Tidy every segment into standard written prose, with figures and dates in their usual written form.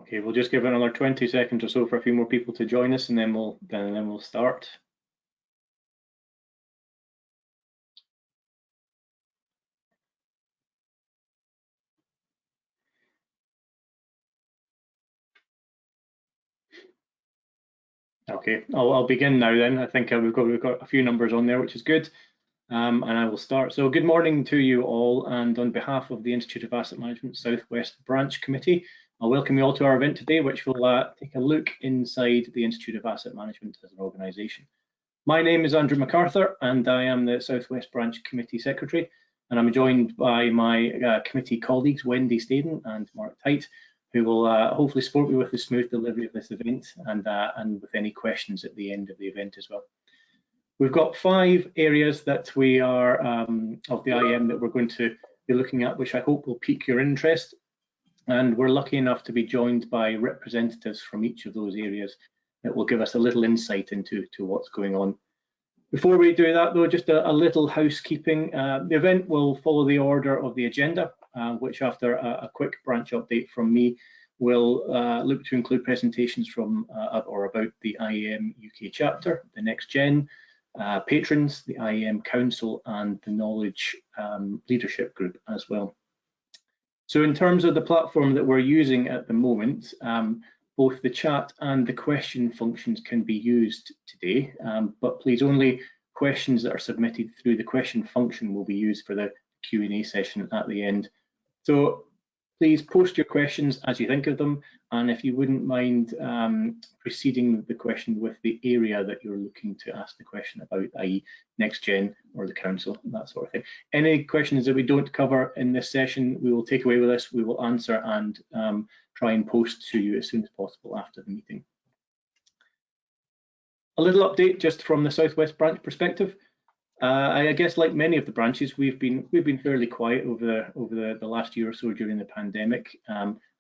Okay, we'll just give it another 20 seconds or so for a few more people to join us, and then we'll start. Okay, I'll begin now then. I think we've got a few numbers on there, which is good. And I will start. So good morning to you all, and on behalf of the Institute of Asset Management Southwest Branch Committee, I'll welcome you all to our event today, which will take a look inside the Institute of Asset Management as an organisation. My name is Andrew MacArthur, and I am the Southwest Branch Committee Secretary, and I'm joined by my committee colleagues, Wendy Staden and Mark Tite, who will hopefully support me with the smooth delivery of this event and with any questions at the end of the event as well. We've got 5 areas that we are of the IAM that we're going to be looking at, which I hope will pique your interest. And we're lucky enough to be joined by representatives from each of those areas that will give us a little insight into what's going on. Before we do that, though, just a little housekeeping. The event will follow the order of the agenda, which after a quick branch update from me will look to include presentations from or about the IAM UK chapter, the NxtGen, patrons, the IAM Council, and the Knowledge Leadership Group as well. So in terms of the platform that we're using at the moment, both the chat and the question functions can be used today, but please only questions that are submitted through the question function will be used for the Q&A session at the end. So please post your questions as you think of them, and if you wouldn't mind preceding the question with the area that you're looking to ask the question about, i.e. NxtGen or the Council, that sort of thing. Any questions that we don't cover in this session, we will take away with us, we will answer and try and post to you as soon as possible after the meeting. A little update just from the Southwest Branch perspective. I guess like many of the branches, we've been fairly quiet over the last year or so during the pandemic.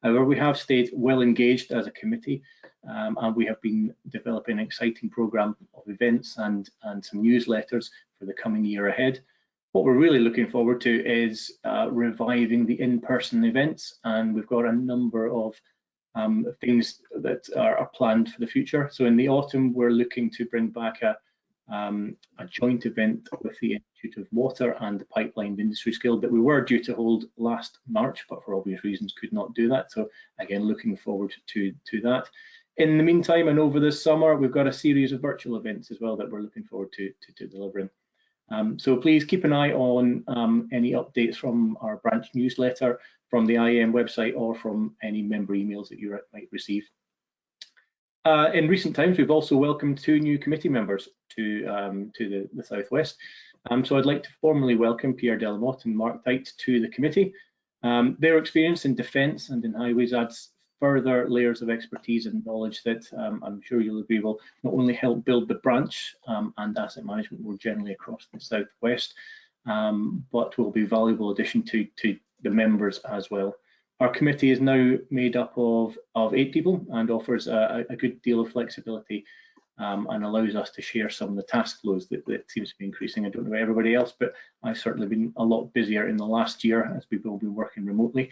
However, we have stayed well engaged as a committee, and we have been developing an exciting programme of events and some newsletters for the coming year ahead. What we're really looking forward to is reviving the in-person events, and we've got a number of things that are planned for the future. So in the autumn, we're looking to bring back a joint event with the Institute of Water and the Pipeline Industries Guild that we were due to hold last March, but for obvious reasons could not do that. So again, looking forward to that. In the meantime, and over this summer, we've got a series of virtual events as well that we're looking forward to delivering. So please keep an eye on any updates from our branch newsletter, from the IAM website, or from any member emails that you might receive. In recent times, we've also welcomed 2 new committee members to the Southwest. So I'd like to formally welcome Pierre Delamotte and Mark Tite to the committee. Their experience in defence and in highways adds further layers of expertise and knowledge that I'm sure you'll agree will not only help build the branch and asset management more generally across the Southwest, but will be a valuable addition to the members as well. Our committee is now made up of 8 people and offers a good deal of flexibility and allows us to share some of the task flows that seems to be increasing. I don't know about everybody else, but I've certainly been a lot busier in the last year as we've all been working remotely.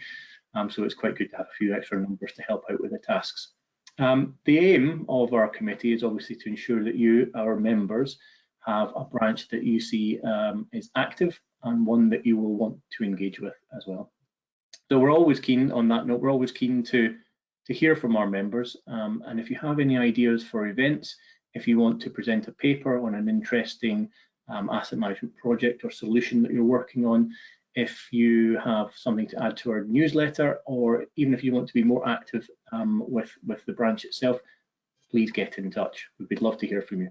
So it's quite good to have a few extra numbers to help out with the tasks. The aim of our committee is obviously to ensure that you, our members, have a branch that you see is active and one that you will want to engage with as well. So we're always keen, on that note, we're always keen to hear from our members. And if you have any ideas for events, if you want to present a paper on an interesting asset management project or solution that you're working on, if you have something to add to our newsletter, or even if you want to be more active with the branch itself, please get in touch. We'd love to hear from you.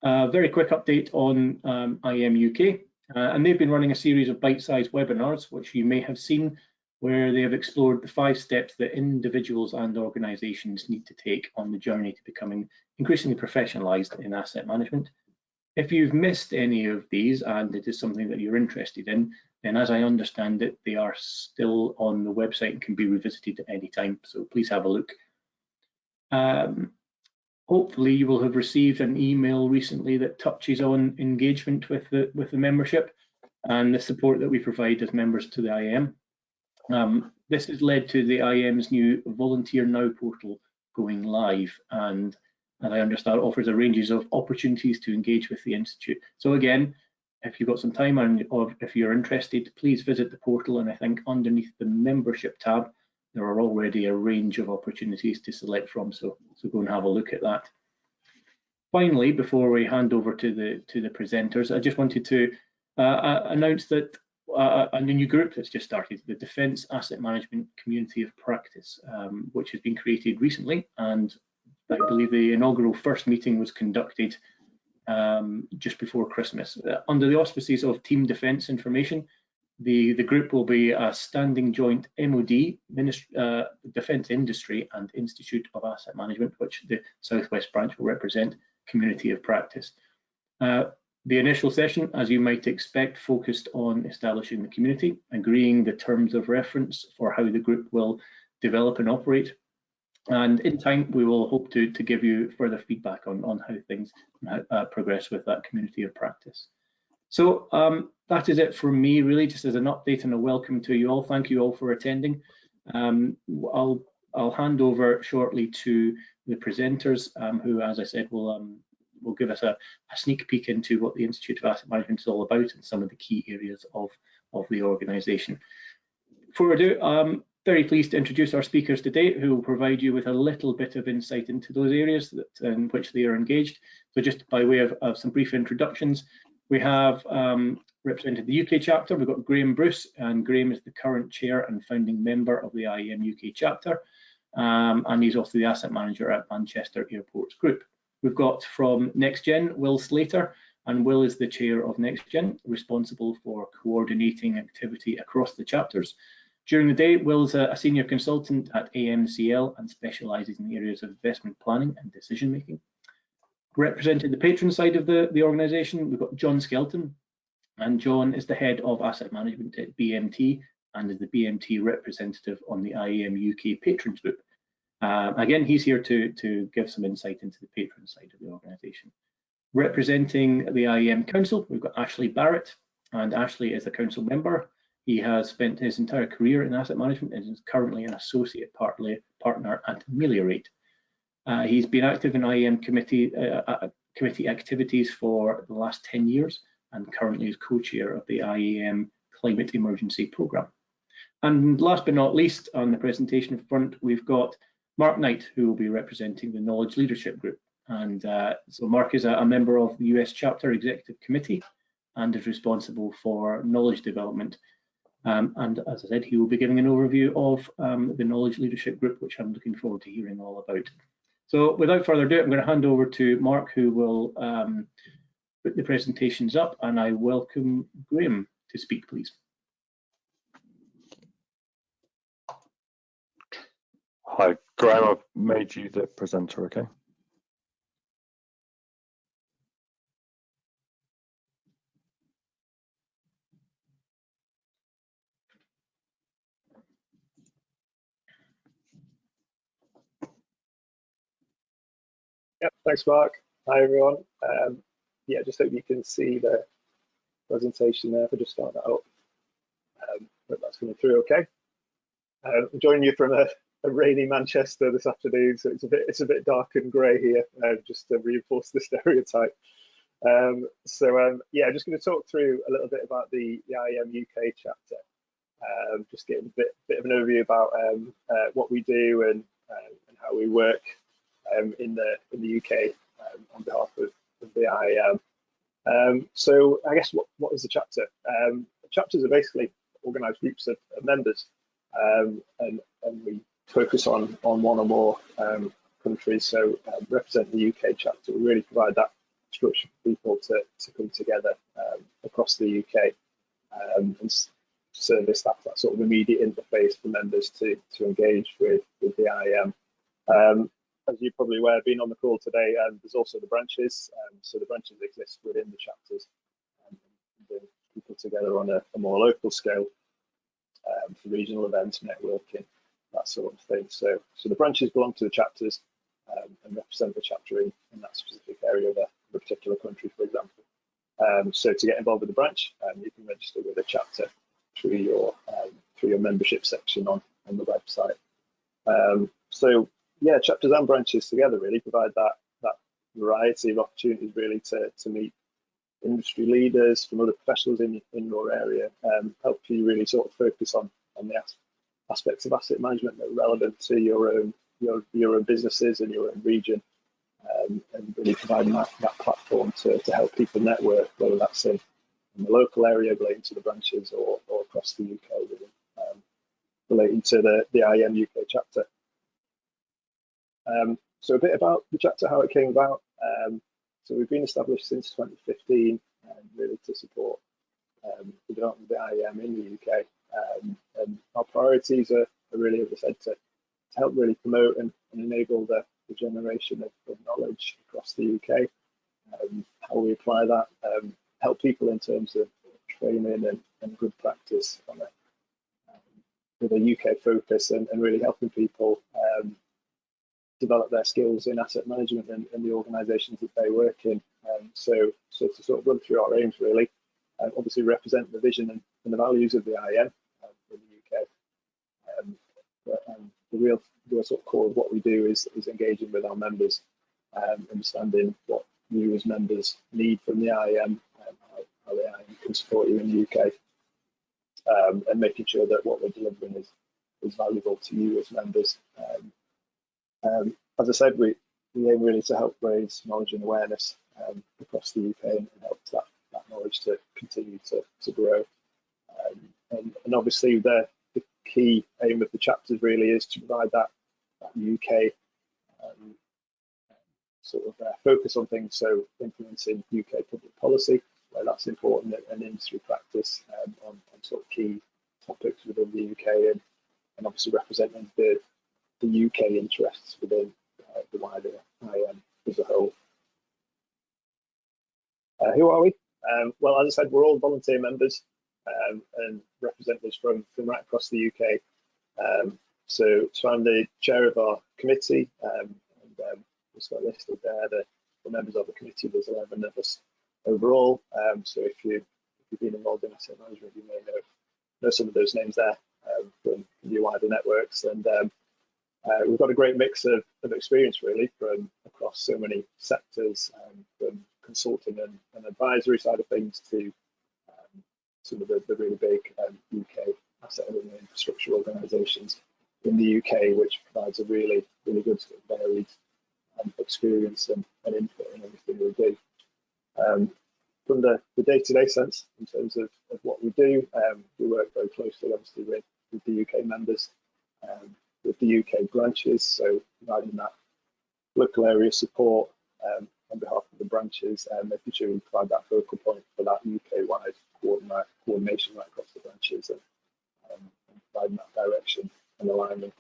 Very quick update on IAM UK. And they've been running a series of bite-sized webinars, which you may have seen, where they have explored the 5 steps that individuals and organisations need to take on the journey to becoming increasingly professionalised in asset management. If you've missed any of these and it is something that you're interested in, then as I understand it, they are still on the website and can be revisited at any time, so please have a look. Hopefully you will have received an email recently that touches on engagement with the membership and the support that we provide as members to the IAM. this has led to the IAM's new Volunteer Now portal going live, and I understand offers a range of opportunities to engage with the Institute. So again, if you've got some time or if you're interested, please visit the portal, and I think underneath the membership tab, there are already a range of opportunities to select from, so go and have a look at that. Finally, before we hand over to the presenters, I just wanted to announce that a new group that's just started, the Defence Asset Management Community of Practice, which has been created recently, and I believe the inaugural first meeting was conducted just before Christmas. Under the auspices of Team Defence Information, the group will be a standing joint MOD, Defence Industry and Institute of Asset Management, which the Southwest branch will represent, community of practice. The initial session, as you might expect, focused on establishing the community, agreeing the terms of reference for how the group will develop and operate. And in time, we will hope to give you further feedback on how things progress with that community of practice. So that is it from me, really, just as an update and a welcome to you all. Thank you all for attending. I'll hand over shortly to the presenters, who, as I said, will give us a sneak peek into what the Institute of Asset Management is all about and some of the key areas of the organisation. Before we do, I'm very pleased to introduce our speakers today, who will provide you with a little bit of insight into those areas in which they are engaged. So just by way of some brief introductions, we have represented the UK chapter. We've got Graham Bruce, and Graham is the current chair and founding member of the IAM UK chapter, and he's also the asset manager at Manchester Airports Group. We've got from NxtGen, Will Slater, and Will is the chair of NxtGen, responsible for coordinating activity across the chapters. During the day, Will's a senior consultant at AMCL and specialises in the areas of investment planning and decision making. Representing the patron side of the organisation, we've got John Skelton, and John is the head of asset management at BMT and is the BMT representative on the IAM UK patrons group. Again, he's here to give some insight into the patron side of the organisation. Representing the IAM Council, we've got Ashley Barrett, and Ashley is a council member. He has spent his entire career in asset management and is currently an associate partner at Ameliorate. He's been active in IAM committee activities for the last 10 years and currently is co-chair of the IAM Climate Emergency Programme. And last but not least, on the presentation front, we've got Mark Knight, who will be representing the Knowledge Leadership Group. And so Mark is a member of the US Chapter Executive Committee and is responsible for knowledge development. And as I said, he will be giving an overview of the Knowledge Leadership Group, which I'm looking forward to hearing all about. So without further ado, I'm going to hand over to Mark, who will put the presentations up, and I welcome Graham to speak, please. Hi, Graham, I've made you the presenter, okay? Yep, thanks, Mark. Hi, everyone. Yeah, just hope you can see the presentation there. If I just start that up, hope that's coming through okay. I'm joining you from a rainy Manchester this afternoon, so it's a bit dark and grey here, just to reinforce the stereotype. Yeah, just going to talk through a little bit about the IAM UK chapter. Just getting a bit of an overview about what we do and how we work in the UK on behalf of the IAM. So I guess what is the chapter? Chapters are basically organised groups of members, and we focus on one or more countries. So represent the UK chapter. We really provide that structure for people to come together across the UK and service that sort of immediate interface for members to engage with the IAM. As you're probably aware, being on the call today, there's also the branches. So the branches exist within the chapters, bring people together on a more local scale for regional events, networking, that sort of thing. So the branches belong to the chapters and represent the chapter in that specific area of a particular country, for example. So to get involved with the branch, you can register with a chapter through your membership section on the website. So yeah, chapters and branches together really provide that variety of opportunities really to meet industry leaders from other professionals in your area, help you really sort of focus on the aspects of asset management that are relevant to your own businesses and your own region, and really providing that platform to help people network, whether that's in the local area relating to the branches or across the UK relating to the IAM UK chapter. So a bit about the chapter, how it came about. So we've been established since 2015, really to support the development of the IAM in the UK. And our priorities are really, as I said, to help really promote and enable the generation of knowledge across the UK. How we apply that, help people in terms of training and good practice on it, with a UK focus, and really helping people develop their skills in asset management and the organisations that they work in. So to sort of run through our aims really, obviously represent the vision and the values of the IAM in the UK. The real sort of core of what we do is engaging with our members, understanding what you as members need from the IAM, and how the IAM can support you in the UK, and making sure that what we're delivering is valuable to you as members. As I said, we aim really to help raise knowledge and awareness across the UK, and help that knowledge to continue to grow. And obviously the key aim of the chapters really is to provide that UK sort of focus on things, so influencing UK public policy where that's important, and industry practice on sort of key topics within the UK, and obviously representing the UK interests within the wider IAM as a whole. Who are we? Well, as I said, we're all volunteer members and representatives from right across the UK. So I'm the chair of our committee, and it's got listed there the members of the committee. There's 11 of us overall. So if you've been involved in asset management, you may know some of those names there from your wider networks. And we've got a great mix of experience really from across so many sectors, from consulting and advisory side of things to some of the really big UK asset and infrastructure organisations in the UK, which provides a really good sort of varied experience and input in everything we do. From the day-to-day sense, in terms of what we do, we work very closely obviously with the UK members, with the UK branches, so providing that local area support on behalf of the branches, and making sure we provide that focal point for that UK-wide coordination right across the branches, and providing that direction and alignment.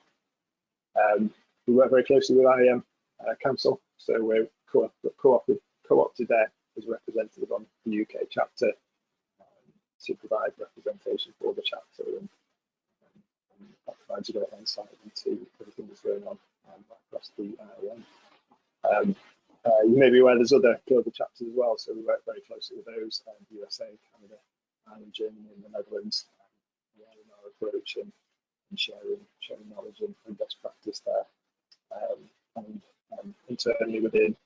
We work very closely with IAM Council, so we're co-opted there as a representative on the UK chapter to provide representation for the chapter, and that provides a great insight into everything that's going on across the IAM. You may be aware there's other global chapters as well, so we work very closely with those, USA, Canada, Ireland, Germany, and the Netherlands, in our approach and sharing knowledge and best practice there. And internally within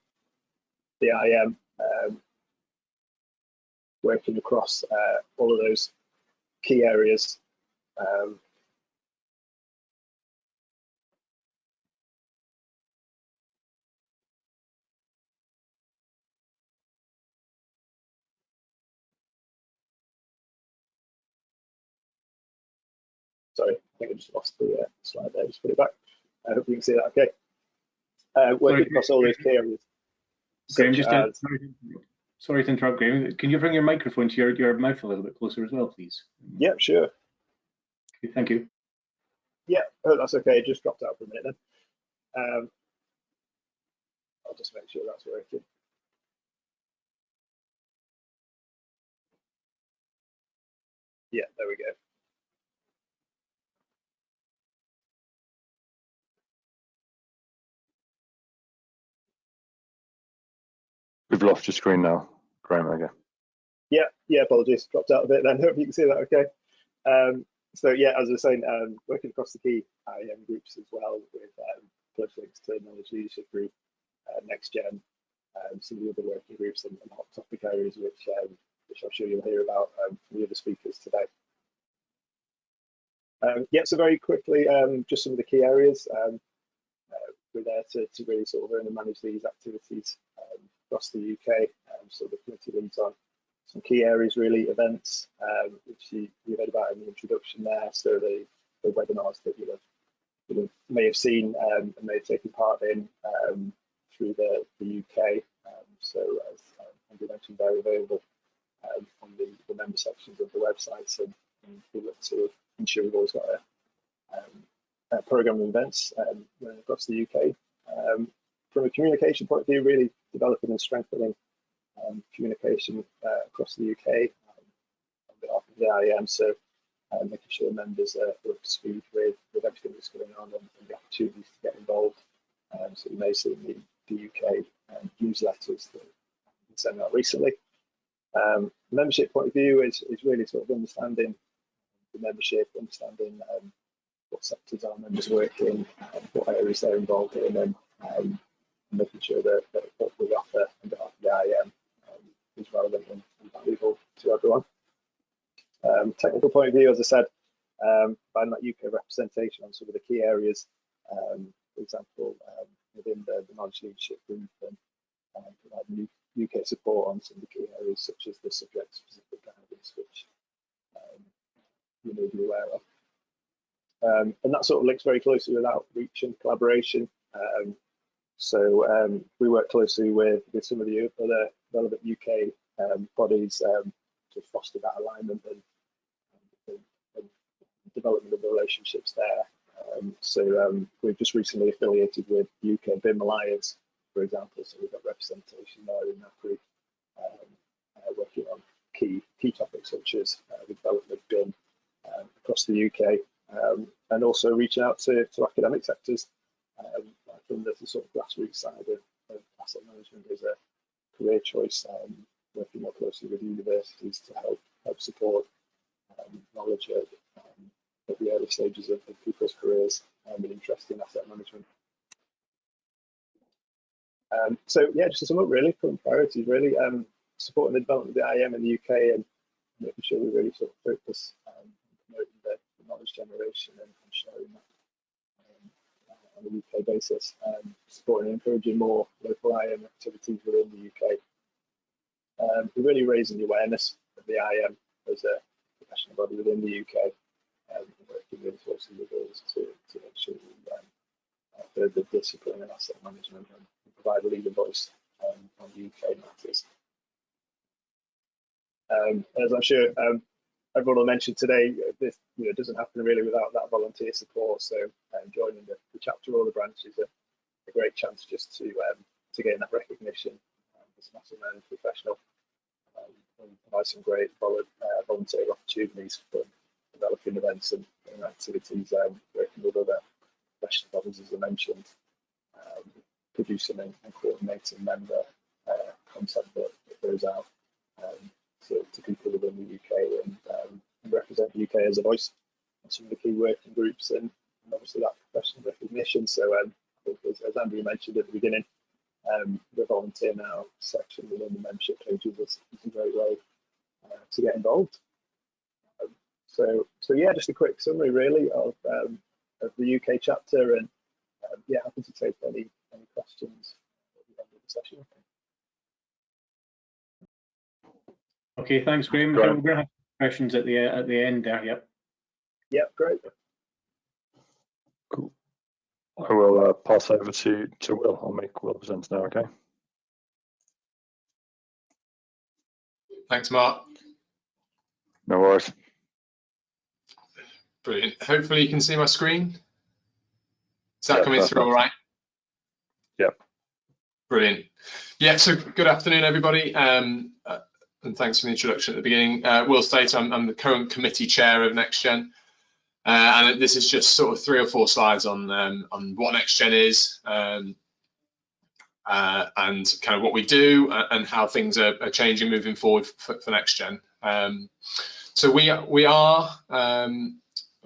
the IAM, working across all of those key areas. Sorry, I think I just lost the slide there. Just put it back. I hope you can see that okay. Working across all those key areas. Graham, sorry to interrupt, Graham. Can you bring your microphone to your mouth a little bit closer as well, please? Yeah, sure. Okay, thank you. Yeah, oh, that's okay. It just dropped out for a minute then. I'll just make sure that's working. Yeah, there we go. We've lost your screen now, Graham, again. Yeah, apologies, dropped out a bit then. Hope you can see that okay. So yeah, as I was saying, working across the key IAM groups as well, with close links to Knowledge Leadership Group, NxtGen, some of the other working groups and hot topic areas, which I'm sure you'll hear about from the other speakers today. Yeah, so very quickly, just some of the key areas. We're there to really sort of earn and manage these activities across the UK. So the committee leads on some key areas, really, events, which you heard about in the introduction there. So the webinars that you may have seen and may have taken part in through the UK. So as Andrew mentioned, they're available on the member sections of the websites, and we look to ensure we've always got a programme of events across the UK. From a communication point of view, really developing and strengthening communication across the UK on behalf of the IAM, so making sure members are up to speed with everything that's going on and the opportunities to get involved. So you may see in the UK newsletters that we sent out recently. Membership point of view is really sort of understanding the membership, understanding what sectors our members work in, what areas they're involved in, and making sure that what we offer on behalf of the IAM is relevant and valuable to everyone. Technical point of view, as I said, finding that UK representation on some of the key areas, for example, within the Knowledge Leadership Group, and providing UK support on some of the key areas such as the subject-specific guidance, which you may be aware of. And that sort of links very closely with outreach and collaboration. So we work closely with some of the other relevant UK bodies to foster that alignment and development of the relationships there. So we've just recently affiliated with UK BIM Alliance, for example, so we've got representation there in that group, working on key topics such as the development of BIM across the UK, and also reaching out to academic sectors from the sort of grassroots side of asset management as a career choice, working more closely with universities to help support knowledge at the early stages of people's careers and interest in asset management. So yeah, just to sum up, really, current priorities, really supporting the development of the IAM in the UK and making sure we really sort of focus on promoting the knowledge generation and sharing that on a UK basis, supporting and encouraging more local IAM activities within the UK. We're really raising the awareness of the IAM as a professional body within the UK, working really closely with us to make sure we further discipline and asset management and provide a leader voice on UK matters. As I'm sure everyone will mention today, this doesn't happen really without that volunteer support. So joining the chapter or the branch is a great chance just to gain that recognition as an asset management professional, and provide some great volunteer opportunities for developing events and activities, working with other professional bodies, as I mentioned, producing and coordinating member content that goes out to people within the UK and represent the UK as a voice in some of the key working groups, and obviously that professional recognition. So as Andrew mentioned at the beginning, the volunteer now section within the membership pages is a great way to get involved. So yeah, just a quick summary really of the UK chapter, and yeah, happy to take any questions at the end of the session. Okay, thanks, Graham. So we're going to have questions at the end there. Yep. Yep, great. Cool. I will pass over to Will. I'll make Will present now. Okay. Thanks, Mark. No worries. Brilliant. Hopefully you can see my screen. Is that coming perfect. through all right? Yep. Brilliant. Yeah, so good afternoon, everybody. And thanks for the introduction at the beginning. Will Stater, I'm the current committee chair of NxtGen. And this is just sort of 3 or 4 slides on what NxtGen is, and kind of what we do and how things are changing moving forward for NxtGen. So we are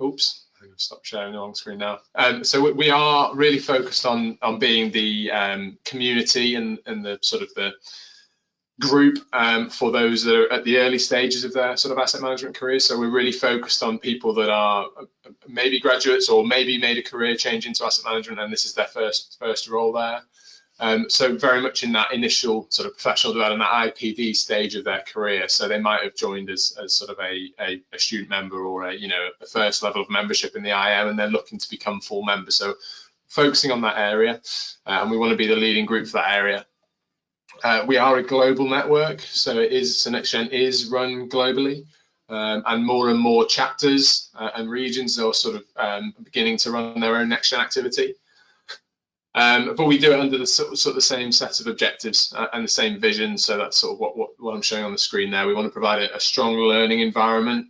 oops, I think I've stopped sharing the wrong screen now. So we are really focused on being the community and the sort of the group for those that are at the early stages of their sort of asset management career. So we're really focused on people that are maybe graduates or maybe made a career change into asset management, and this is their first role there. So very much in that initial sort of professional development, that IPD stage of their career. So they might have joined as sort of a student member or a first level of membership in the IAM, and they're looking to become full members. So focusing on that area, and we want to be the leading group for that area. We are a global network, so NxtGen is run globally, and more chapters and regions are sort of beginning to run their own NxtGen activity. But we do it under the sort of the same set of objectives and the same vision. So that's sort of what I'm showing on the screen there. We want to provide a strong learning environment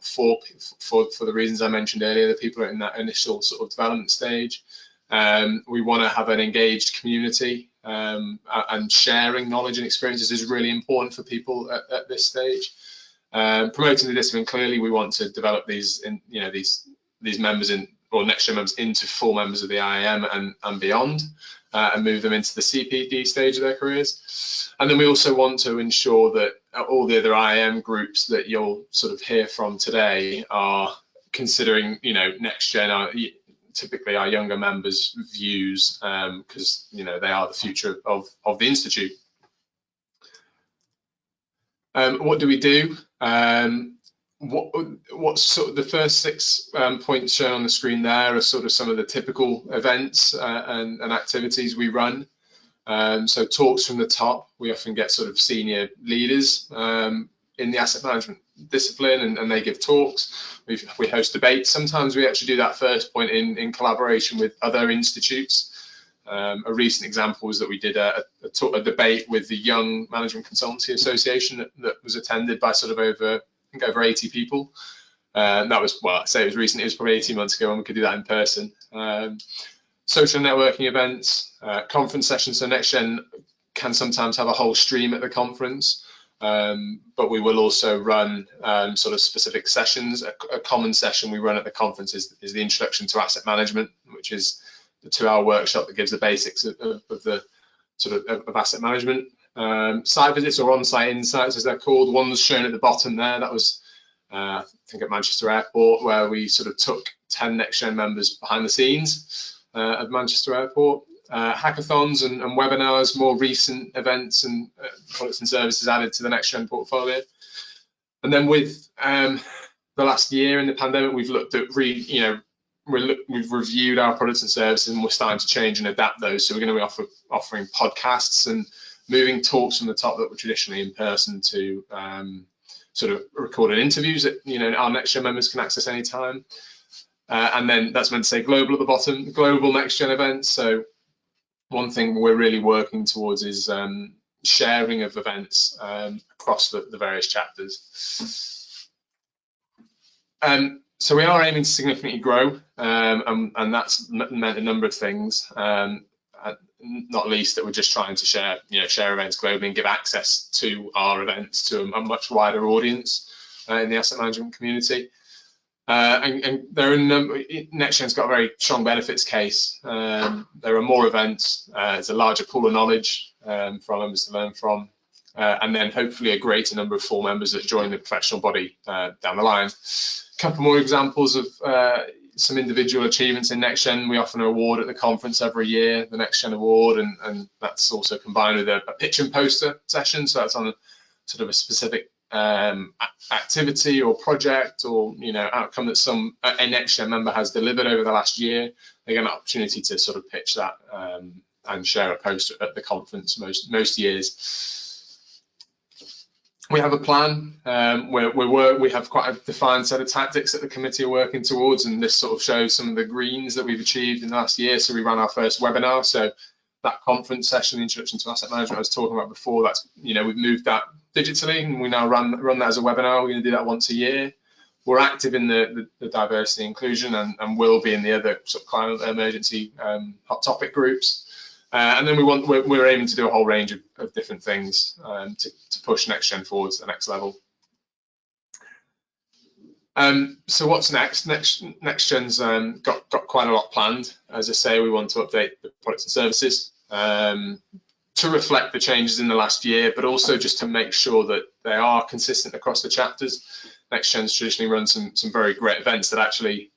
for the reasons I mentioned earlier, the people are in that initial sort of development stage. We want to have an engaged community, and sharing knowledge and experiences is really important for people at this stage. Promoting the discipline, clearly we want to develop these members or NxtGen members into full members of the IAM and beyond, and move them into the CPD stage of their careers. And then we also want to ensure that all the other IAM groups that you'll sort of hear from today are considering, NxtGen, typically our younger members' views, because they are the future of the institute. What do we do? What's sort of the first 6 points shown on the screen there are sort of some of the typical events and activities we run. So talks from the top, we often get sort of senior leaders in the asset management discipline, and they give talks. We host debates. Sometimes we actually do that first point in collaboration with other institutes. A recent example was that we did a debate with the Young Management Consultancy Association that was attended by sort of over 80 people. That was, well, I say it was recent, it was probably 18 months ago when we could do that in person. Social networking events, conference sessions. So NxtGen can sometimes have a whole stream at the conference, but we will also run sort of specific sessions. A common session we run at the conference is the Introduction to Asset Management, which is the 2-hour workshop that gives the basics of the sort of asset management. Site visits or on-site insights, as they're called. One was shown at the bottom there. That was, I think, at Manchester Airport, where we sort of took 10 NxtGen members behind the scenes at Manchester Airport. Hackathons and webinars, more recent events and products and services added to the NxtGen portfolio. And then with the last year in the pandemic, we've looked at we've reviewed our products and services, and we're starting to change and adapt those. So we're going to be offering podcasts and moving talks from the top that were traditionally in person to sort of recorded interviews that our NxtGen members can access anytime. And then that's meant to say global at the bottom, global NxtGen events. So one thing we're really working towards is sharing of events across the various chapters. So we are aiming to significantly grow, and that's meant a number of things. Not least that we're just trying to share events globally and give access to our events to a much wider audience in the asset management community. And there are NxtGen's got a very strong benefits case. There are more events. There's a larger pool of knowledge for our members to learn from, and then hopefully a greater number of full members that join the professional body down the line. A couple more examples of some individual achievements in NxtGen. We often award at the conference every year, the NxtGen Award, and that's also combined with a pitch and poster session. So that's on a sort of a specific activity or project or outcome that a NxtGen member has delivered over the last year. They get an opportunity to sort of pitch that and share a poster at the conference most years. We have a plan. We have quite a defined set of tactics that the committee are working towards, and this sort of shows some of the greens that we've achieved in the last year. So we ran our first webinar. So that conference session, the Introduction to Asset Management I was talking about before, that's we've moved that digitally, and we now run that as a webinar. We're going to do that once a year. We're active in the diversity inclusion and will be in the other sort of climate emergency hot topic groups. And then we're aiming to do a whole range of different things to push NxtGen forward to the next level. So what's next? NxtGen's got quite a lot planned. As I say, we want to update the products and services to reflect the changes in the last year, but also just to make sure that they are consistent across the chapters. NxtGen's traditionally run some very great events that actually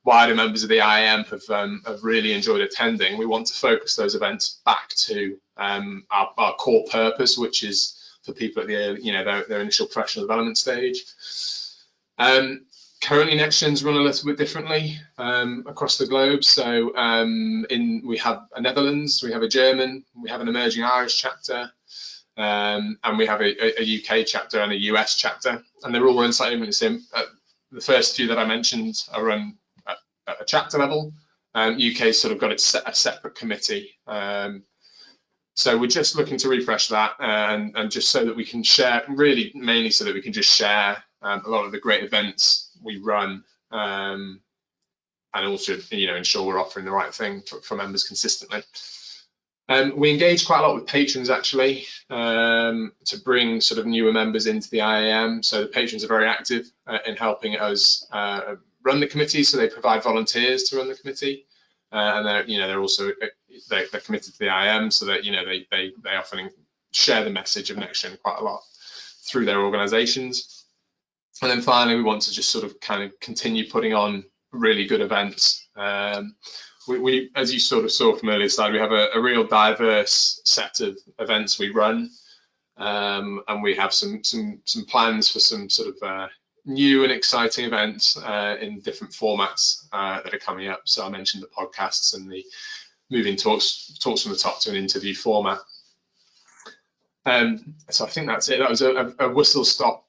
wider members of the IAM have really enjoyed attending. We want to focus those events back to our core purpose, which is for people at their initial professional development stage. Currently, NxtGen's run a little bit differently across the globe. So we have a Netherlands, we have a German, we have an emerging Irish chapter, and we have a UK chapter and a US chapter, and they're all run slightly differently. The first few that I mentioned are run at a chapter level. UK sort of got a separate committee. So we're just looking to refresh that and just so that we can share, really mainly so that we can just share a lot of the great events we run, and also ensure we're offering the right thing for members consistently. We engage quite a lot with patrons actually to bring sort of newer members into the IAM. So the patrons are very active in helping us run the committee. So they provide volunteers to run the committee, and they're also they're committed to the IAM, so that they often share the message of NxtGen quite a lot through their organisations. And then finally, we want to just sort of kind of continue putting on really good events. We, as you sort of saw from earlier slide, we have a real diverse set of events we run, and we have some plans for some sort of new and exciting events in different formats that are coming up. So I mentioned the podcasts and the moving talks from the top to an interview format. So I think that's it. That was a whistle stop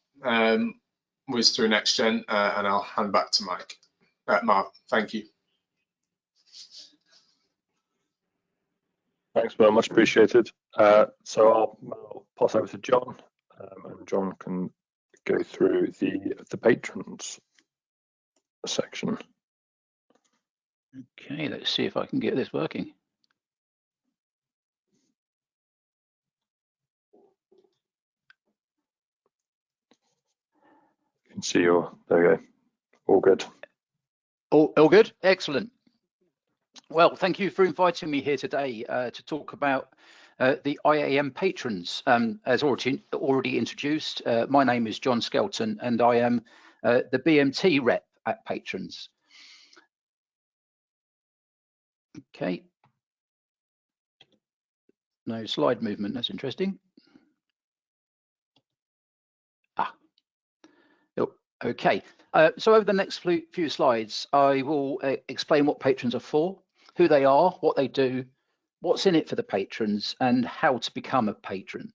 whiz through NxtGen, and I'll hand back to Mark. Thank you. Thanks very much, appreciated. So I'll pass over to John, and John can go through the patrons section. Okay, let's see if I can get this working. You can see there we go, all good. All good, excellent. Well, thank you for inviting me here today to talk about the IAM patrons. As already introduced, my name is John Skelton, and I am the BMT rep at Patrons. Okay. No slide movement, that's interesting. Okay, so over the next few slides, I will explain what patrons are for, who they are, what they do, what's in it for the patrons, and how to become a patron.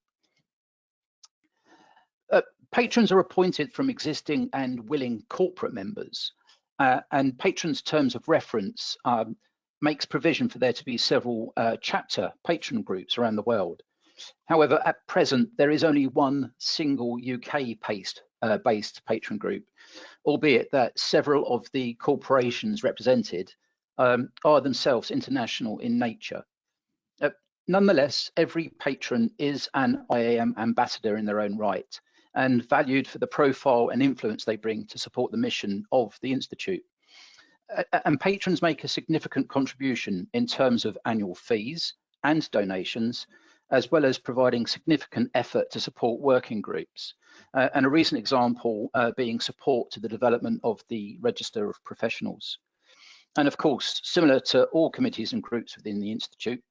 Patrons are appointed from existing and willing corporate members, and patrons' terms of reference makes provision for there to be several chapter patron groups around the world. However, at present, there is only one single UK-based patron group, albeit that several of the corporations represented are themselves international in nature. Nonetheless, every patron is an IAM ambassador in their own right and valued for the profile and influence they bring to support the mission of the Institute. And patrons make a significant contribution in terms of annual fees and donations, as well as providing significant effort to support working groups. And a recent example being support to the development of the Register of Professionals. And of course, similar to all committees and groups within the Institute,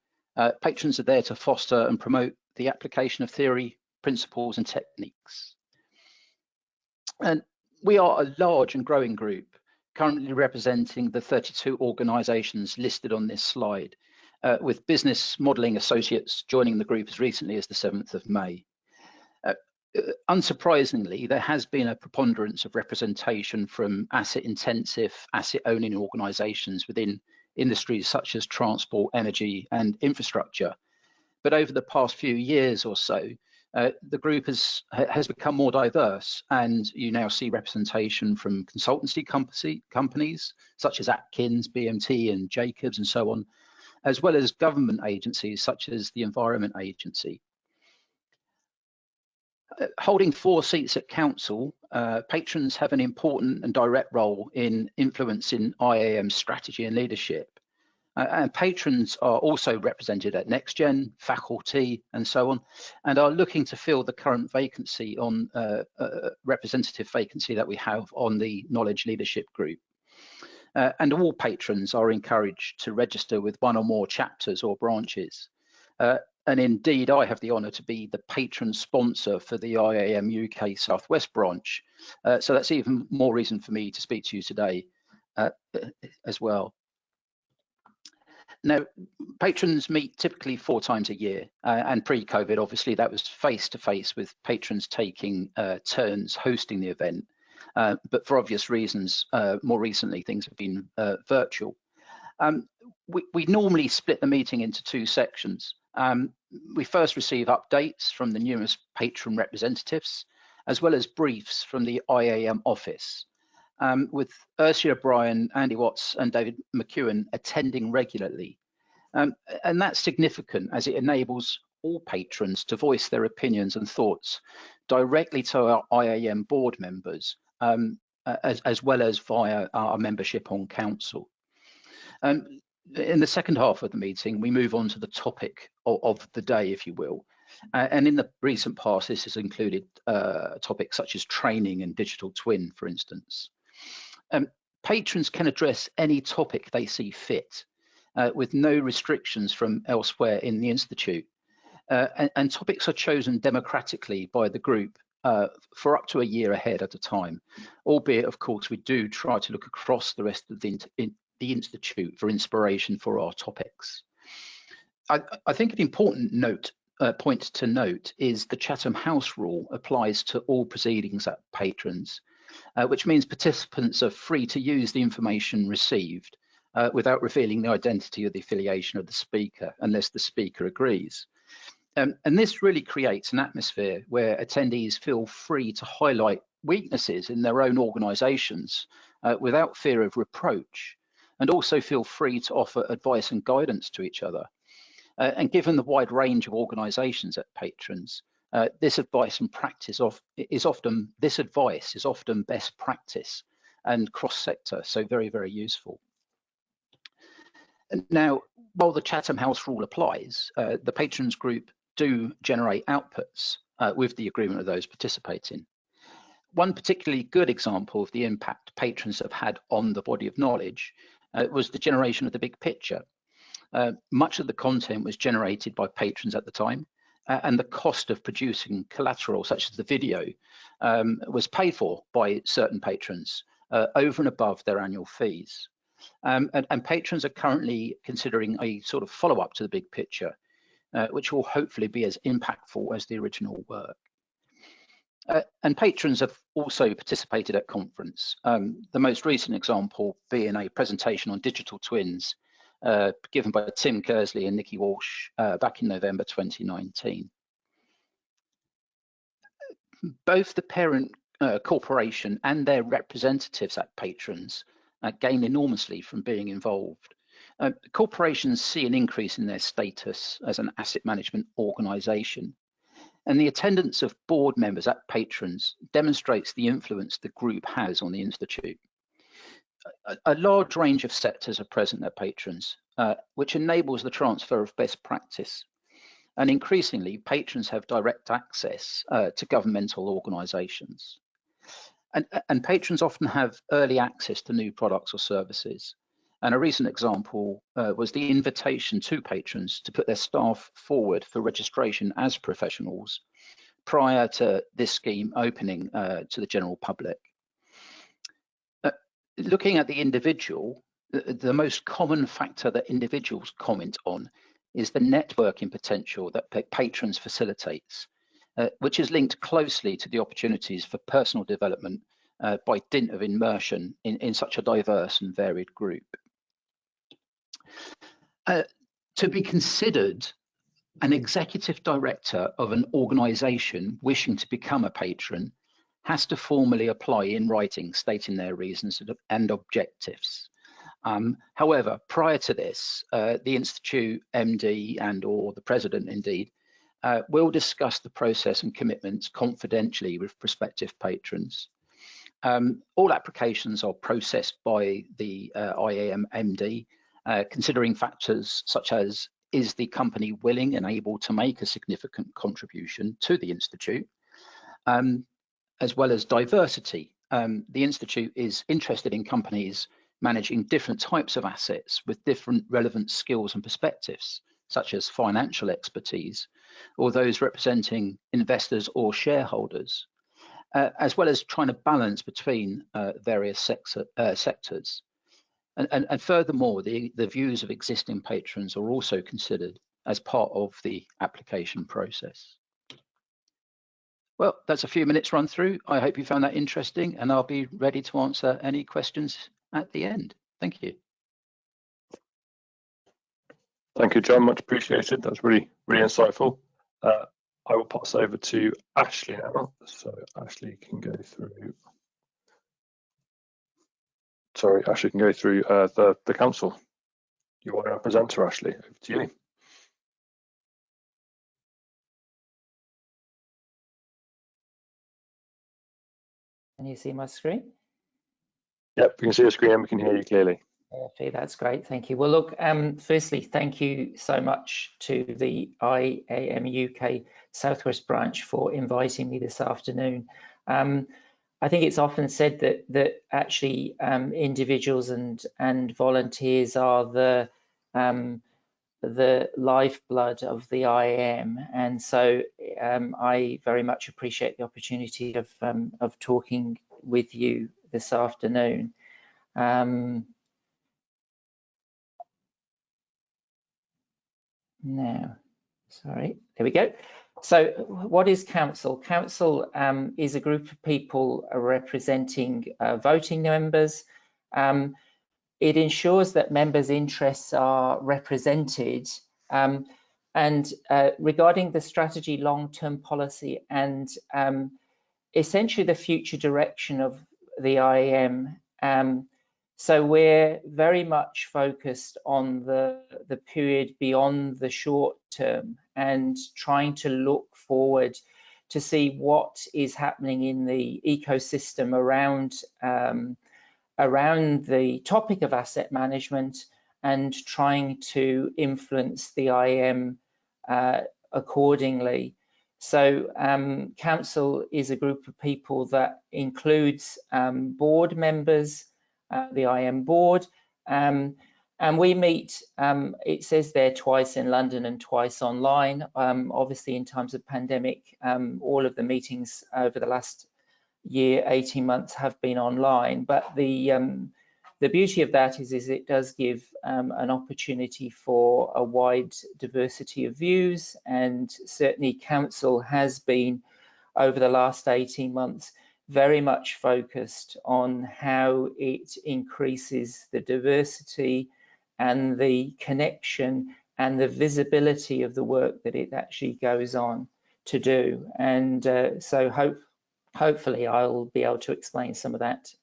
patrons are there to foster and promote the application of theory, principles and techniques. And we are a large and growing group, currently representing the 32 organisations listed on this slide, with business modelling associates joining the group as recently as the 7th of May. Unsurprisingly, there has been a preponderance of representation from asset-intensive, asset-owning organisations within industries such as transport, energy and infrastructure. But over the past few years or so, the group has become more diverse, and you now see representation from consultancy companies such as Atkins, BMT and Jacobs and so on, as well as government agencies such as the Environment Agency. Holding 4 seats at council, patrons have an important and direct role in influencing IAM strategy and leadership. And patrons are also represented at NxtGen, faculty, and so on, and are looking to fill the current vacancy on representative vacancy that we have on the knowledge leadership group. And all patrons are encouraged to register with one or more chapters or branches. And indeed, I have the honour to be the patron sponsor for the IAM UK Southwest branch. So that's even more reason for me to speak to you today as well. Now, patrons meet typically 4 times a year, and pre-COVID, obviously, that was face-to-face with patrons taking turns hosting the event. But for obvious reasons, more recently, things have been virtual. We normally split the meeting into 2 sections. We first receive updates from the numerous patron representatives, as well as briefs from the IAM office, with Ursula Bryan, Andy Watts and David McEwen attending regularly. And that's significant as it enables all patrons to voice their opinions and thoughts directly to our IAM board members, as well as via our membership on council. In the second half of the meeting, we move on to the topic of the day, if you will. And in the recent past, this has included topics such as training and digital twin, for instance. Patrons can address any topic they see fit, with no restrictions from elsewhere in the Institute. And topics are chosen democratically by the group for up to a year ahead at a time, albeit, of course, we do try to look across the rest of the Institute for inspiration for our topics. I think an important point to note is the Chatham House rule applies to all proceedings at patrons, which means participants are free to use the information received without revealing the identity or the affiliation of the speaker, unless the speaker agrees. And this really creates an atmosphere where attendees feel free to highlight weaknesses in their own organisations without fear of reproach, and also feel free to offer advice and guidance to each other. And given the wide range of organisations at patrons, this advice is often best practice and cross-sector, so very, very useful. Now, while the Chatham House rule applies, the patrons group do generate outputs with the agreement of those participating. One particularly good example of the impact patrons have had on the body of knowledge was the generation of the big picture. Much of the content was generated by patrons at the time, and the cost of producing collateral, such as the video, was paid for by certain patrons over and above their annual fees. And patrons are currently considering a sort of follow-up to the big picture, which will hopefully be as impactful as the original work. And patrons have also participated at conference, the most recent example being a presentation on digital twins given by Tim Kersley and Nikki Walsh back in November 2019. Both the parent corporation and their representatives at patrons gain enormously from being involved. Corporations see an increase in their status as an asset management organisation, and the attendance of board members at patrons demonstrates the influence the group has on the Institute. A large range of sectors are present at patrons, which enables the transfer of best practice. And increasingly, patrons have direct access to governmental organisations. And patrons often have early access to new products or services. And a recent example was the invitation to patrons to put their staff forward for registration as professionals prior to this scheme opening to the general public. Looking at the individual, the most common factor that individuals comment on is the networking potential that patrons facilitates, which is linked closely to the opportunities for personal development by dint of immersion in such a diverse and varied group. To be considered an executive director of an organisation wishing to become a patron has to formally apply in writing, stating their reasons and objectives. However, prior to this, the Institute MD and or the President indeed will discuss the process and commitments confidentially with prospective patrons. All applications are processed by the IAM MD, considering factors such as, is the company willing and able to make a significant contribution to the Institute, as well as diversity. The Institute is interested in companies managing different types of assets with different relevant skills and perspectives, such as financial expertise, or those representing investors or shareholders, as well as trying to balance between various sectors. And furthermore, the views of existing patrons are also considered as part of the application process. Well, that's a few minutes run through. I hope you found that interesting, and I'll be ready to answer any questions at the end. Thank you. Thank you, John. Much appreciated. That's really, really insightful. I will pass over to Ashley now. So Ashley can go through. Sorry, Ashley can go through the council. You are our presenter, Ashley. Over to you. Can you see my screen? Yep, we can see your screen and we can hear you clearly. Okay, that's great. Thank you. Well, look, firstly, thank you so much to the IAM UK Southwest branch for inviting me this afternoon. I think it's often said that actually individuals and volunteers are the lifeblood of the IAM, and so I very much appreciate the opportunity of talking with you this afternoon. Now, sorry, there we go. So what is council? Council is a group of people representing voting members. It ensures that members' interests are represented, and regarding the strategy, long-term policy, and essentially the future direction of the IAM. So we're very much focused on the period beyond the short term and trying to look forward to see what is happening in the ecosystem around the topic of asset management and trying to influence the IAM accordingly. So council is a group of people that includes board members, the IAM board, and we meet, it says there, twice in London and twice online. Obviously in times of pandemic, all of the meetings over the last year, 18 months have been online, but the beauty of that is it does give an opportunity for a wide diversity of views, and certainly council has been over the last 18 months very much focused on how it increases the diversity and the connection and the visibility of the work that it actually goes on to do. And so hopefully I'll be able to explain some of that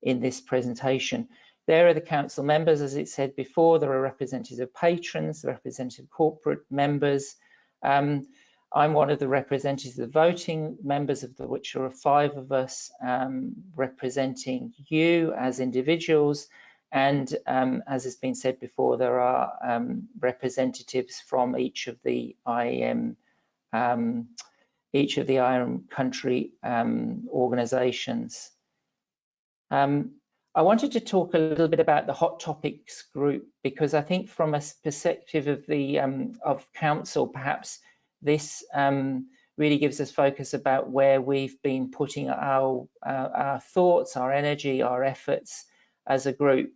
in this presentation. There are the council members, as it said before. There are representatives of patrons, representative corporate members. I'm one of the representatives of the voting members, of which there are 5 of us representing you as individuals. And as has been said before, there are representatives from each of the IAM country organisations. I wanted to talk a little bit about the Hot Topics group, because I think from a perspective of the of council, perhaps this really gives us focus about where we've been putting our thoughts, our energy, our efforts as a group.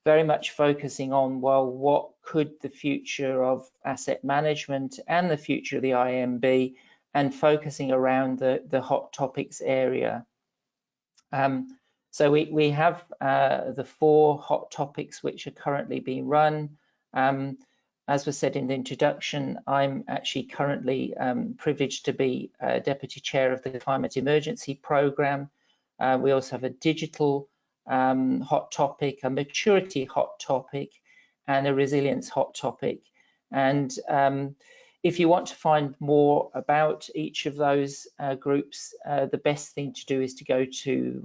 Very much focusing on, well, what could the future of asset management and the future of the IAM be, and focusing around the hot topics area. So we have the 4 hot topics which are currently being run. As was said in the introduction, I'm actually currently privileged to be Deputy Chair of the Climate Emergency Programme. We also have a digital hot topic, a maturity hot topic, and a resilience hot topic. And If you want to find more about each of those groups, the best thing to do is to go to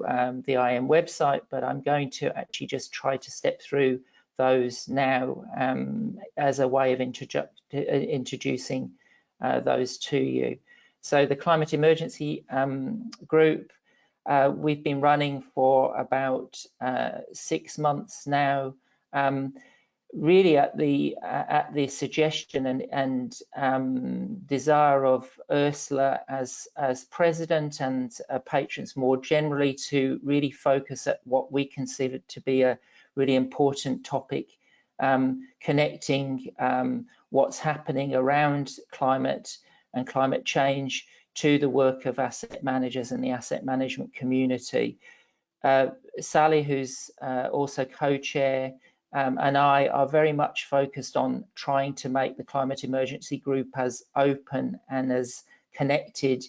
the IAM website, but I'm going to actually just try to step through those now as a way of introducing those to you. So the Climate Emergency Group, we've been running for about 6 months now. Really at the suggestion and desire of Ursula as president and patrons more generally, to really focus at what we consider to be a really important topic, connecting what's happening around climate and climate change to the work of asset managers and the asset management community. Sally, who's also co-chair, and I are very much focused on trying to make the Climate Emergency Group as open and as connected.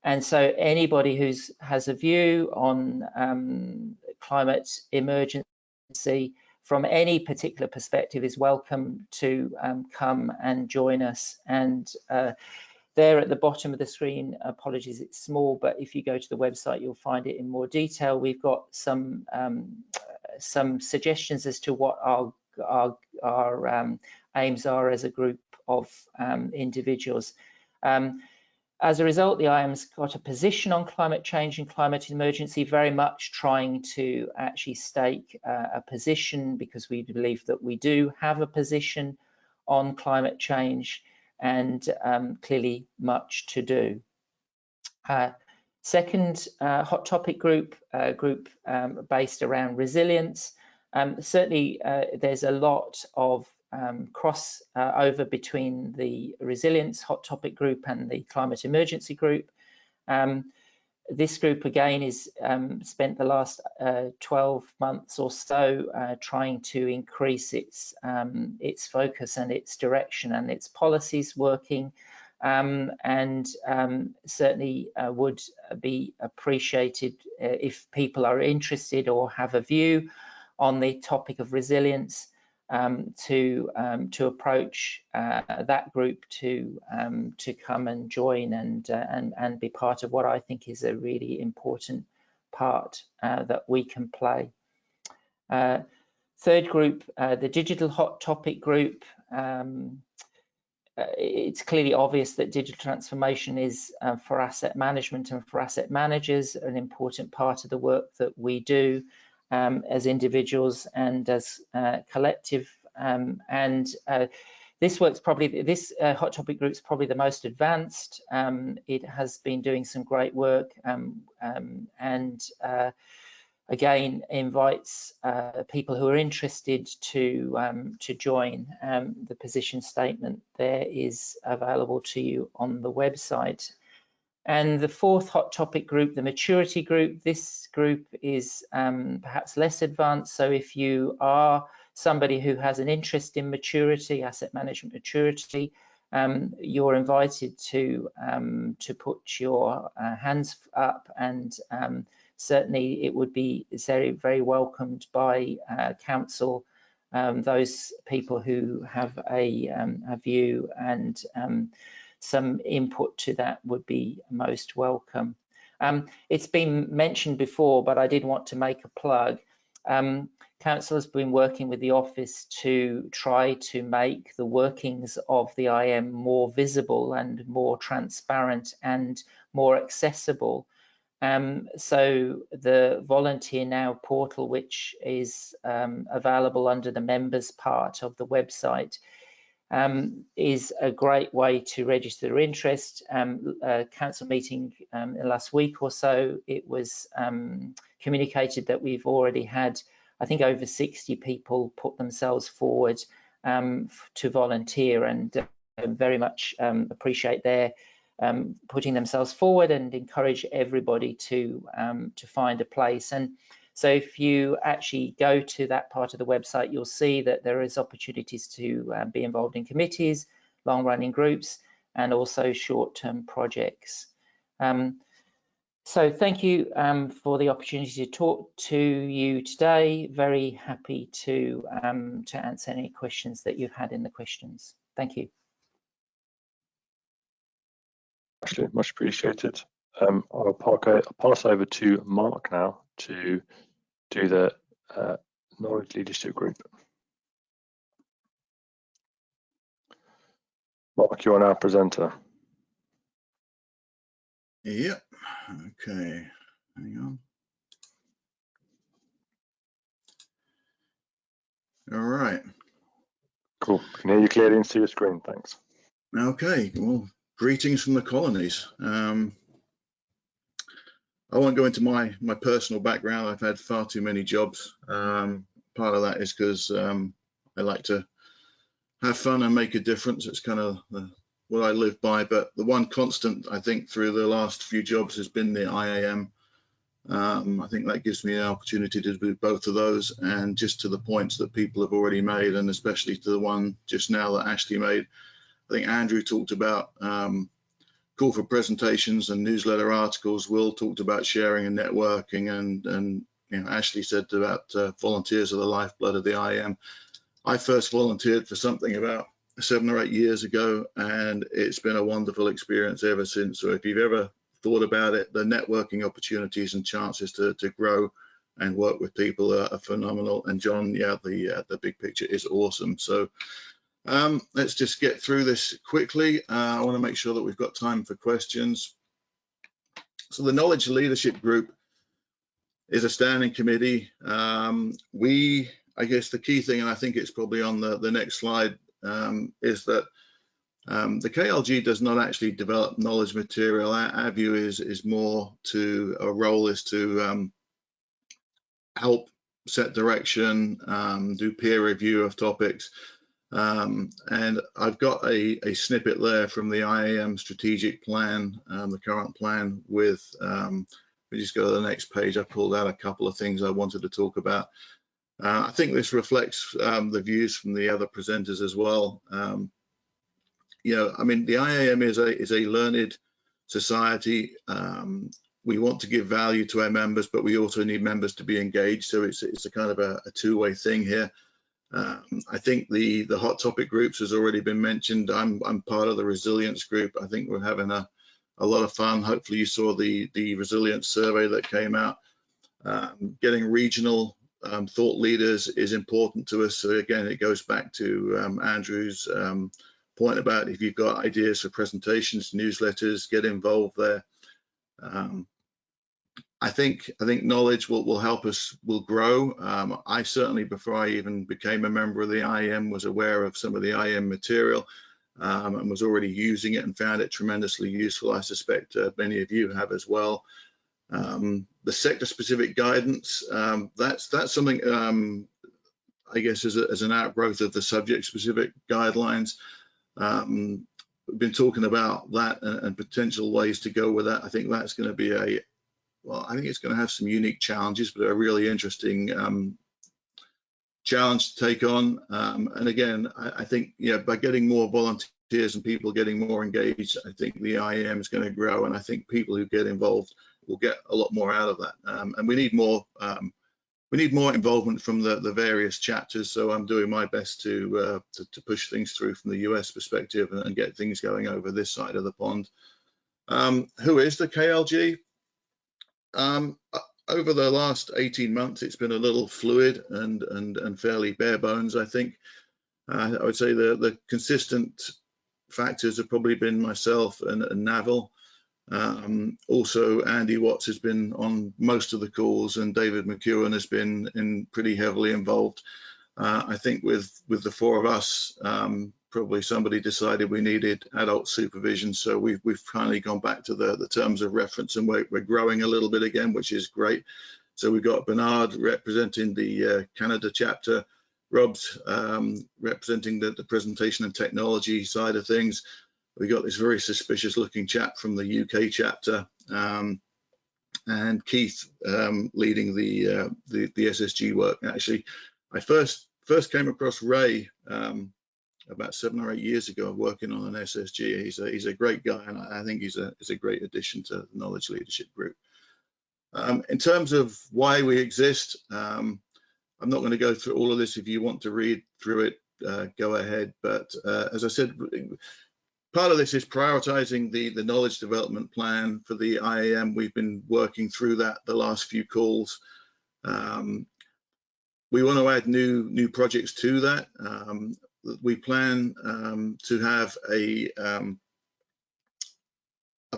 And so anybody who has a view on climate emergency from any particular perspective is welcome to come and join us. And there at the bottom of the screen, apologies it's small, but if you go to the website you'll find it in more detail. We've got some suggestions as to what our aims are as a group of individuals. As a result, the IAM's got a position on climate change and climate emergency, very much trying to actually stake a position, because we believe that we do have a position on climate change, and clearly much to do. Second hot topic group, based around resilience. Certainly there's a lot of cross over between the resilience hot topic group and the climate emergency group. This group again is spent the last 12 months or so trying to increase its focus and its direction and its policies working, and certainly would be appreciated if people are interested or have a view on the topic of resilience, to approach that group to come and join and be part of what I think is a really important part that we can play. Third group, the digital hot topic group. It's clearly obvious that digital transformation is for asset management and for asset managers an important part of the work that we do as individuals and as collective, and this work's probably, this hot topic group is probably the most advanced. It has been doing some great work, and again invites people who are interested to join. The position statement there is available to you on the website. And the fourth hot topic group, the maturity group, this group is perhaps less advanced. So if you are somebody who has an interest in maturity, asset management maturity, you're invited to put your hands up, and certainly it would be very, very welcomed by council. Those people who have a view and some input to that would be most welcome. It's been mentioned before, but I did want to make a plug. Council has been working with the office to try to make the workings of the IAM more visible and more transparent and more accessible. So the Volunteer Now portal, which is available under the members part of the website, is a great way to register interest. Council meeting last week or so, it was communicated that we've already had, I think, over 60 people put themselves forward to volunteer, and very much appreciate their putting themselves forward, and encourage everybody to find a place. And so if you actually go to that part of the website, you'll see that there is opportunities to be involved in committees, long-running groups, and also short-term projects. So thank you for the opportunity to talk to you today. Very happy to answer any questions that you've had in the questions. Thank you. Ashley, much appreciated. I'll pass over to Mark now to do the knowledge leadership group. Mark, you are now presenter. Yep. Okay. Hang on. All right. Cool. Can hear you clearly and see your screen. Thanks. Okay. Well, greetings from the colonies. I won't go into my personal background. I've had far too many jobs. Part of that is because I like to have fun and make a difference. It's kind of what I live by. But the one constant, I think, through the last few jobs has been the IAM. I think that gives me an opportunity to do both of those, and just to the points that people have already made, and especially to the one just now that Ashley made. I think Andrew talked about call for presentations and newsletter articles. Will talked about sharing and networking, and you know, Ashley said about volunteers are the lifeblood of the IAM. I first volunteered for something about 7 or 8 years ago, and it's been a wonderful experience ever since. So if you've ever thought about it, the networking opportunities and chances to grow and work with people are phenomenal. And John, yeah, the big picture is awesome. So let's just get through this quickly. I want to make sure that we've got time for questions. So the Knowledge Leadership Group is a standing committee. I guess the key thing, and I think it's probably on the next slide, is that the KLG does not actually develop knowledge material. Our view is more to, our role is to help set direction, do peer review of topics. And I've got a snippet there from the IAM strategic plan, the current plan with, we just go to the next page. I pulled out a couple of things I wanted to talk about. I think this reflects the views from the other presenters as well. You know, I mean, the IAM is a learned society. We want to give value to our members, but we also need members to be engaged. So it's a kind of a two-way thing here. I think the hot topic groups has already been mentioned. I'm part of the resilience group. I think we're having a lot of fun. Hopefully you saw the resilience survey that came out. Getting regional thought leaders is important to us. So again, it goes back to Andrew's point about if you've got ideas for presentations, newsletters, get involved there. I think knowledge will help us, will grow. I certainly, before I even became a member of the IAM, was aware of some of the IAM material and was already using it and found it tremendously useful. I suspect many of you have as well. The sector-specific guidance, that's something I guess as an outgrowth of the subject-specific guidelines. We've been talking about that and potential ways to go with that. I think that's going to be I think it's going to have some unique challenges, but a really interesting challenge to take on. And again, I think, yeah, by getting more volunteers and people getting more engaged, I think the IAM is going to grow, and I think people who get involved will get a lot more out of that. And we need more involvement from the various chapters. So I'm doing my best to push things through from the US perspective and get things going over this side of the pond. Who is the KLG? Over the last 18 months, it's been a little fluid and fairly bare bones, I think. I would say the consistent factors have probably been myself and Naval. Also, Andy Watts has been on most of the calls, and David McEwen has been pretty heavily involved. I think with the four of us, probably somebody decided we needed adult supervision, so we've finally gone back to the terms of reference, and we're growing a little bit again, which is great. So we've got Bernard representing the Canada chapter, Rob's representing the presentation and technology side of things. We got this very suspicious looking chap from the UK chapter, and Keith leading the SSG work. Actually, I first came across Ray about 7 or 8 years ago working on an SSG. He's a great guy, and I think he's a great addition to the Knowledge Leadership Group. In terms of why we exist, I'm not going to go through all of this. If you want to read through it, go ahead. But as I said, part of this is prioritizing the knowledge development plan for the IAM. We've been working through that the last few calls. We want to add new projects to that. We plan to have a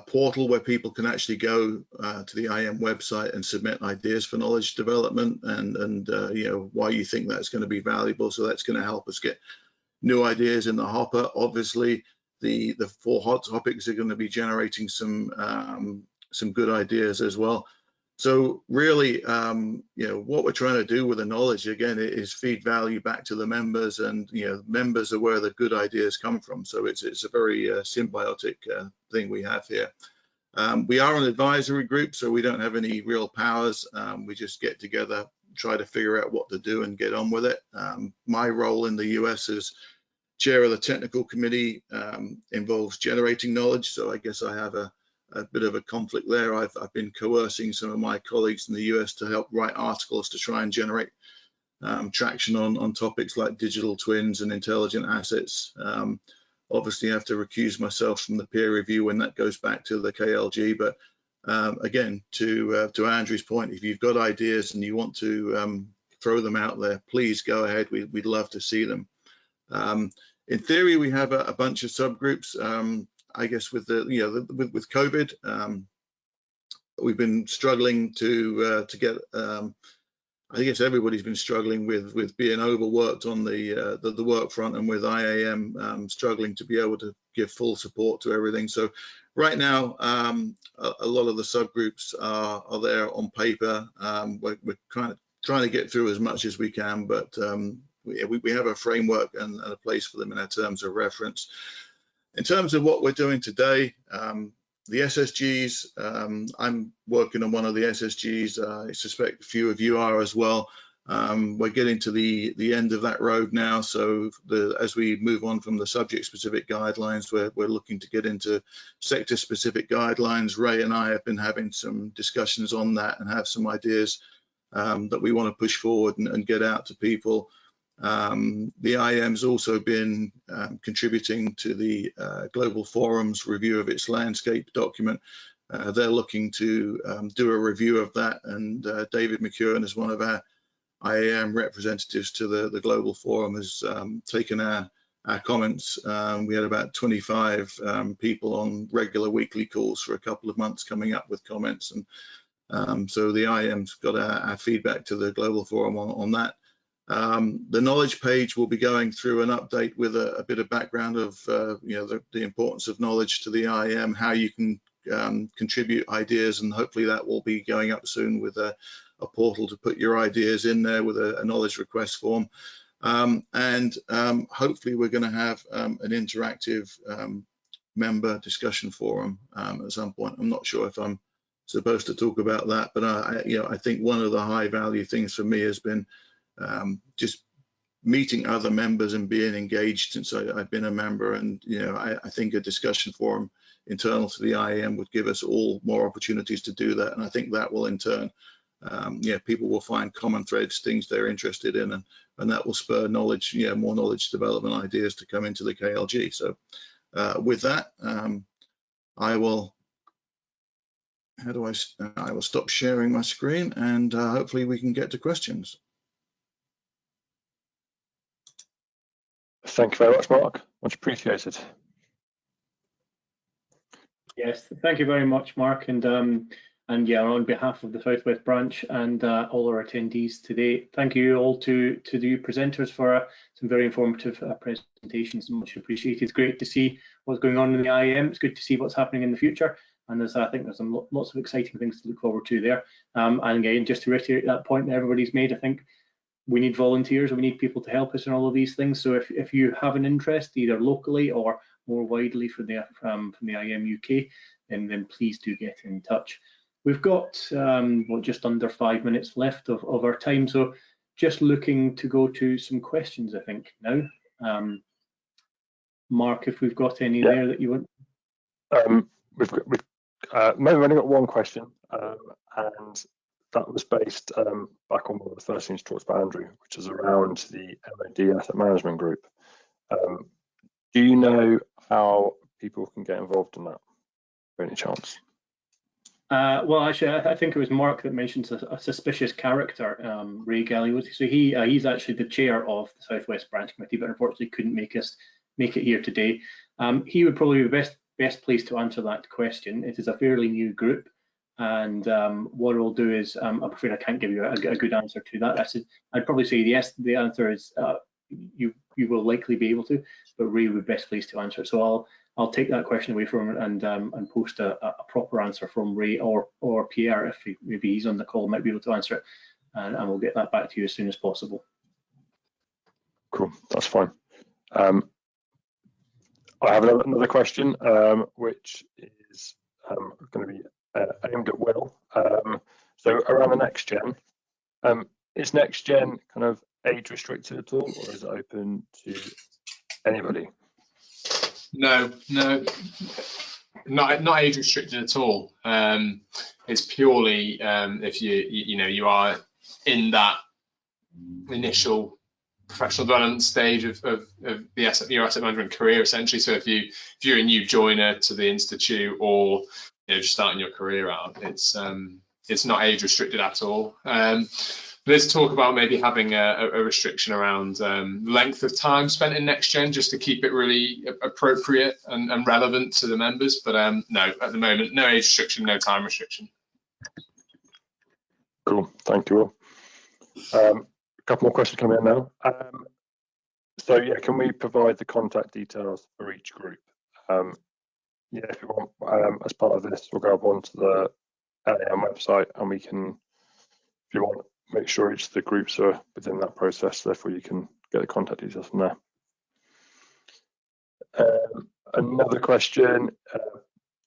portal where people can actually go to the IAM website and submit ideas for knowledge development, and you know, why you think that's going to be valuable. So that's going to help us get new ideas in the hopper. Obviously, the 4 hot topics are going to be generating some good ideas as well. So really, you know, what we're trying to do with the knowledge, again, is feed value back to the members, and you know, members are where the good ideas come from. So it's a very symbiotic thing we have here. We are an advisory group, so we don't have any real powers. We just get together, try to figure out what to do and get on with it. My role in the US as chair of the technical committee involves generating knowledge, so I guess I have a bit of a conflict there. I've been coercing some of my colleagues in the US to help write articles to try and generate traction on topics like digital twins and intelligent assets. Obviously, I have to recuse myself from the peer review when that goes back to the KLG. But again, to Andrew's point, if you've got ideas and you want to throw them out there, please go ahead. We'd love to see them. In theory, we have a bunch of subgroups. I guess with the with COVID, we've been struggling to get. I guess everybody's been struggling with being overworked on the work front, and with IAM struggling to be able to give full support to everything. So right now, a lot of the subgroups are there on paper. We're kind of trying to get through as much as we can, but we have a framework and a place for them in our terms of reference. In terms of what we're doing today, the SSGs, I'm working on one of the SSGs. I suspect a few of you are as well. We're getting to the end of that road now. So as we move on from the subject-specific guidelines, we're looking to get into sector-specific guidelines. Ray and I have been having some discussions on that and have some ideas that we want to push forward and get out to people. The IAM's also been contributing to the Global Forum's review of its landscape document. They're looking to do a review of that, and David McEwen, as one of our IAM representatives to the Global Forum, has taken our comments. We had about 25 people on regular weekly calls for a couple of months coming up with comments, and so the IAM's got our feedback to the Global Forum on that. The knowledge page will be going through an update with a bit of background of you know, the importance of knowledge to the IAM, how you can contribute ideas, and hopefully that will be going up soon with a portal to put your ideas in there with a knowledge request form. And hopefully we're going to have an interactive member discussion forum at some point. I'm not sure if I'm supposed to talk about that, but I think one of the high value things for me has been just meeting other members and being engaged since I've been a member. And I think a discussion forum internal to the IAM would give us all more opportunities to do that, and I think that will in turn people will find common threads, things they're interested in, and that will spur knowledge, more knowledge development ideas to come into the KLG. So with that, I will stop sharing my screen, and hopefully we can get to questions. Thank you very much, Mark. Much appreciated. Yes, thank you very much, Mark. And yeah, on behalf of the Southwest Branch and all our attendees today, thank you all to the presenters for some very informative presentations. Much appreciated. It's great to see what's going on in the IAM. It's good to see what's happening in the future. And I think there's some lots of exciting things to look forward to there. And again, just to reiterate that point that everybody's made, I think we need volunteers, we need people to help us in all of these things. So if you have an interest, either locally or more widely from the IAM UK, then please do get in touch. We've got just under 5 minutes left of our time, so just looking to go to some questions, I think, now. Mark, if we've got any there that you want. We've maybe only got one question, and that was based back on one of the first things talked by Andrew, which is around the MOD Asset Management Group. Do you know how people can get involved in that, by any chance? Well, actually, I think it was Mark that mentioned a suspicious character, Ray Galloway. So he's actually the chair of the Southwest Branch Committee, but unfortunately couldn't make it here today. He would probably be best placed to answer that question. It is a fairly new group, and what I'll do is, I'm afraid I can't give you a good answer to that. I'd probably say yes. The answer is you will likely be able to, but Ray would be best placed to answer it. So I'll take that question away from him and post a proper answer from Ray or Pierre, if maybe he's on the call, might be able to answer it, and we'll get that back to you as soon as possible. Cool, that's fine. I have another question, which is going to be aimed at Will. So around the NxtGen, is NxtGen kind of age restricted at all, or is it open to anybody? No, not age restricted at all. It's purely if you are in that initial professional development stage of your asset management career, essentially. So if you're a new joiner to the institute, or just starting your career out, it's not age restricted at all. Let's talk about maybe having a restriction around length of time spent in NxtGen, just to keep it really appropriate and relevant to the members. But no, at the moment, no age restriction, no time restriction. Cool, thank you all. A couple more questions coming in now. So yeah, can we provide the contact details for each group? Yeah, if you want, as part of this, we'll go up onto the IAM website, and we can, if you want, make sure each of the groups are within that process. Therefore, you can get the contact details from there. Another question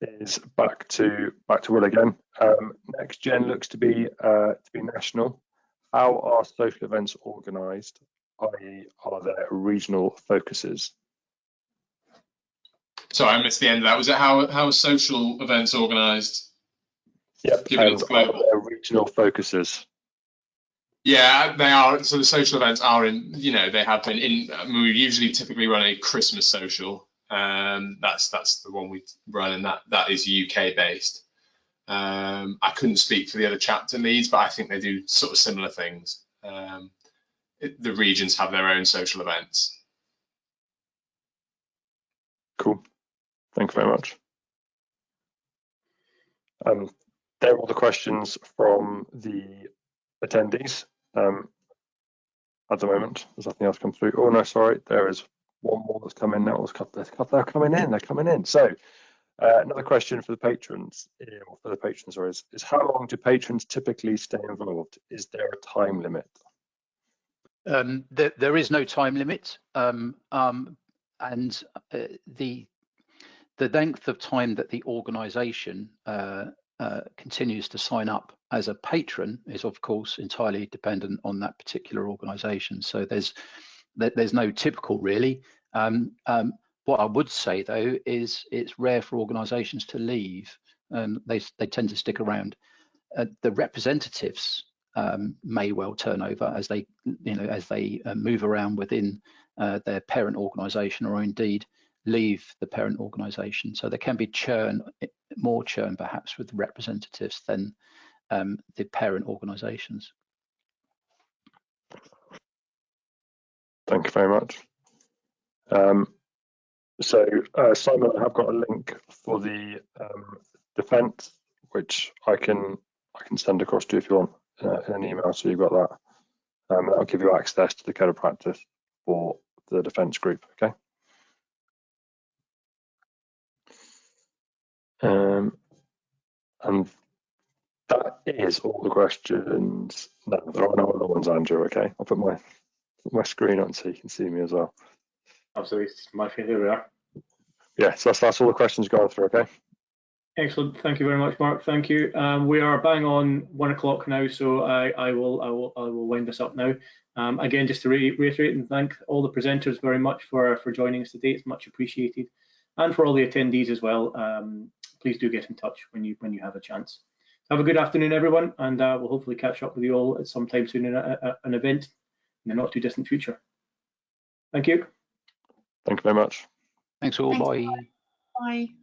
is back to Will again. NxtGen looks to be national. How are social events organised, i.e. are there regional focuses? Sorry, I missed the end of that. Was it how are social events organised? Yep, given and it's global? are there regional focuses? Yeah, they are. So the social events are in, they have been in. We usually typically run a Christmas social. That's the one we run, and that is UK based. I couldn't speak for the other chapter leads, but I think they do sort of similar things. The regions have their own social events. Cool. Thank you very much. They're all the questions from the attendees. At the moment, there's nothing else come through. Oh no, sorry, there is one more that's come in now. They're coming in. So another question for the patrons, or for the patrons, is how long do patrons typically stay involved? Is there a time limit? There is no time limit, and the length of time that the organisation continues to sign up as a patron is, of course, entirely dependent on that particular organisation. So there's no typical, really. What I would say, though, is it's rare for organisations to leave. They tend to stick around. The representatives may well turn over as they move around within their parent organisation, or indeed leave the parent organisation. So there can be more churn perhaps with the representatives than the parent organisations. Thank you very much. So Simon, I have got a link for the defence, which I can send across to you if you want in an email, so you've got that. That'll give you access to the code of practice for the defence group. Okay. And that is all the questions. No, there are no other ones, Andrew. Okay, I'll put my screen on so you can see me as well. Absolutely, my favourite. We are. Yeah, so that's all the questions going through. Okay. Excellent. Thank you very much, Mark. Thank you. We are bang on 1 o'clock now, so I will wind this up now. Again, just to reiterate and thank all the presenters very much for joining us today. It's much appreciated, and for all the attendees as well. Please do get in touch when you have a chance. Have a good afternoon, everyone, and we'll hopefully catch up with you all at some time soon in an event in the not too distant future. Thank you. Thank you very much. Thanks all. Bye. Bye.